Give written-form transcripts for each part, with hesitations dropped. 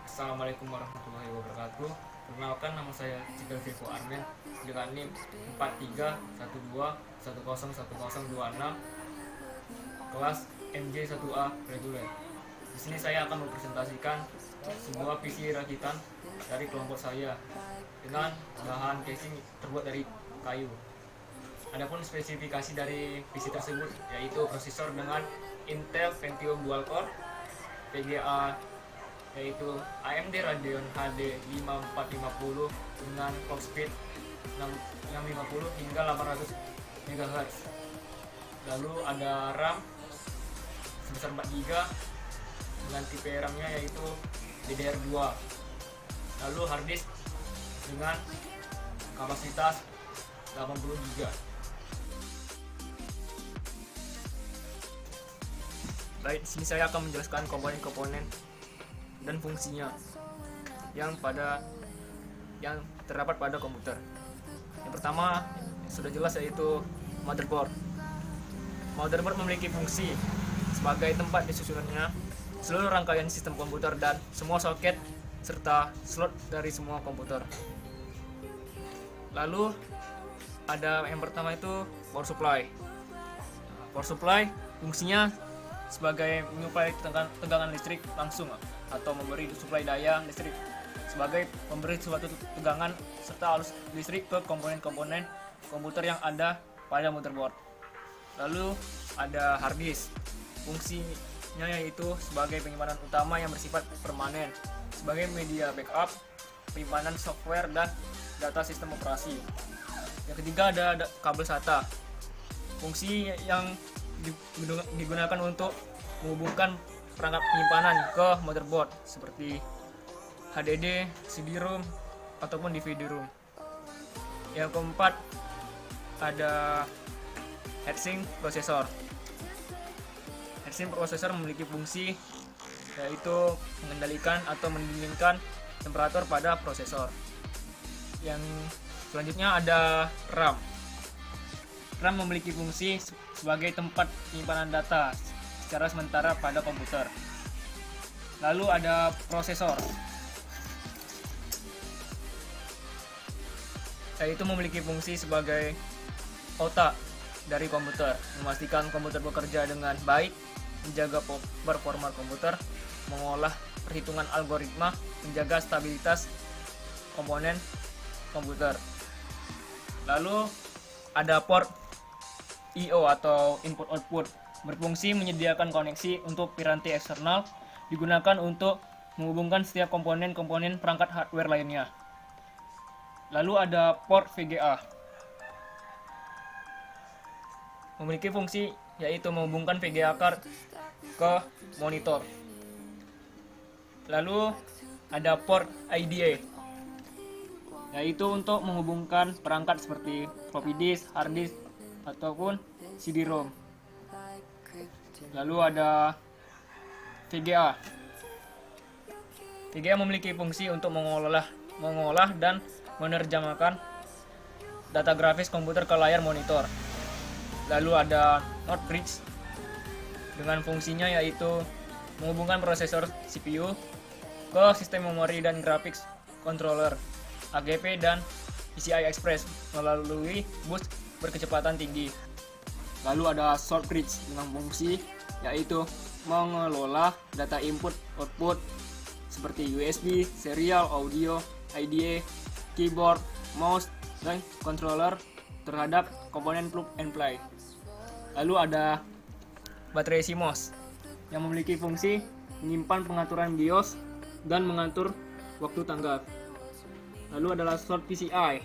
Assalamualaikum warahmatullahi wabarakatuh. Perkenalkan, nama saya Cikal Vivo Armen dengan NIM 4312101026, kelas MJ1A reguler. Di sini saya akan mempresentasikan sebuah PC rakitan dari kelompok saya dengan bahan casing terbuat dari kayu. Adapun spesifikasi dari PC tersebut yaitu prosesor dengan Intel Pentium Dual Core, VGA yaitu AMD Radeon HD 5450 dengan clock speed 650 hingga 800 MHz. Lalu ada RAM sebesar 4 GB dengan tipe RAM-nya yaitu DDR2. Lalu hard disk dengan kapasitas 80 GB. Baik, di sini saya akan menjelaskan komponen-komponen dan fungsinya yang terdapat pada komputer. Yang pertama sudah jelas yaitu motherboard. Motherboard memiliki fungsi sebagai tempat disusunannya seluruh rangkaian sistem komputer dan semua soket serta slot dari semua komputer. Lalu ada yang pertama itu power supply. Power supply fungsinya sebagai menyuplai tegangan listrik langsung atau memberi suplai daya listrik sebagai pemberi suatu tegangan serta arus listrik ke komponen-komponen komputer yang ada pada motherboard. Lalu ada hard disk. Fungsinya yaitu sebagai penyimpanan utama yang bersifat permanen sebagai media backup, penyimpanan software dan data sistem operasi. Yang ketiga ada kabel SATA. Fungsi yang digunakan untuk menghubungkan perangkat penyimpanan ke motherboard seperti HDD, CD-ROM ataupun DVD-ROM. Yang keempat ada heatsink processor. Heatsink processor memiliki fungsi yaitu mengendalikan atau mendinginkan temperatur pada prosesor. Yang selanjutnya ada RAM. RAM memiliki fungsi sebagai tempat penyimpanan data secara sementara pada komputer. Lalu ada prosesor, yaitu memiliki fungsi sebagai otak dari komputer, memastikan komputer bekerja dengan baik, menjaga performa komputer, mengolah perhitungan algoritma, menjaga stabilitas komponen komputer. Lalu ada port I/O atau input output, berfungsi menyediakan koneksi untuk piranti eksternal, digunakan untuk menghubungkan setiap komponen-komponen perangkat hardware lainnya. Lalu ada port VGA, memiliki fungsi yaitu menghubungkan VGA card ke monitor. Lalu ada port IDE, yaitu untuk menghubungkan perangkat seperti floppy disk, hard disk ataupun CD-ROM. Lalu ada VGA. VGA memiliki fungsi untuk mengolah dan menerjemahkan data grafis komputer ke layar monitor. Lalu ada NOT bridge dengan fungsinya yaitu menghubungkan prosesor CPU ke sistem memori dan graphics controller AGP dan PCI Express melalui bus berkecepatan tinggi. Lalu ada short bridge dengan fungsi yaitu mengelola data input output seperti USB, serial audio, IDE, keyboard, mouse, dan controller terhadap komponen plug and play. Lalu ada baterai CMOS yang memiliki fungsi menyimpan pengaturan BIOS dan mengatur waktu tanggap. Lalu adalah slot PCI.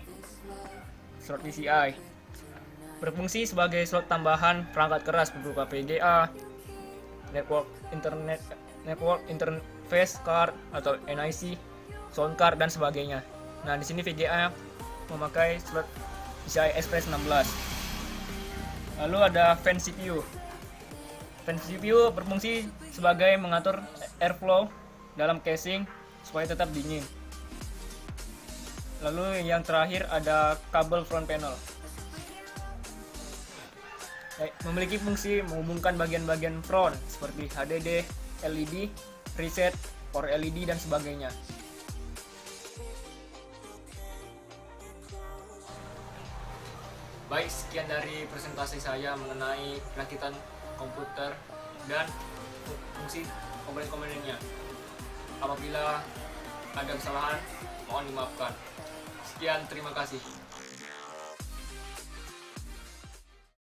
Slot PCI berfungsi sebagai slot tambahan perangkat keras berupa VGA, network interface card atau NIC, sound card dan sebagainya. Nah, di sini VGA memakai slot PCI Express 16. Lalu ada fan CPU. Fan CPU berfungsi sebagai mengatur airflow dalam casing supaya tetap dingin. Lalu yang terakhir ada kabel front panel. Memiliki fungsi menghubungkan bagian-bagian front seperti HDD, LED, reset, power LED dan sebagainya. Baik, sekian dari presentasi saya mengenai perakitan komputer dan fungsi komponen-komponennya. Apabila ada kesalahan, mohon dimaafkan. Sekian, terima kasih.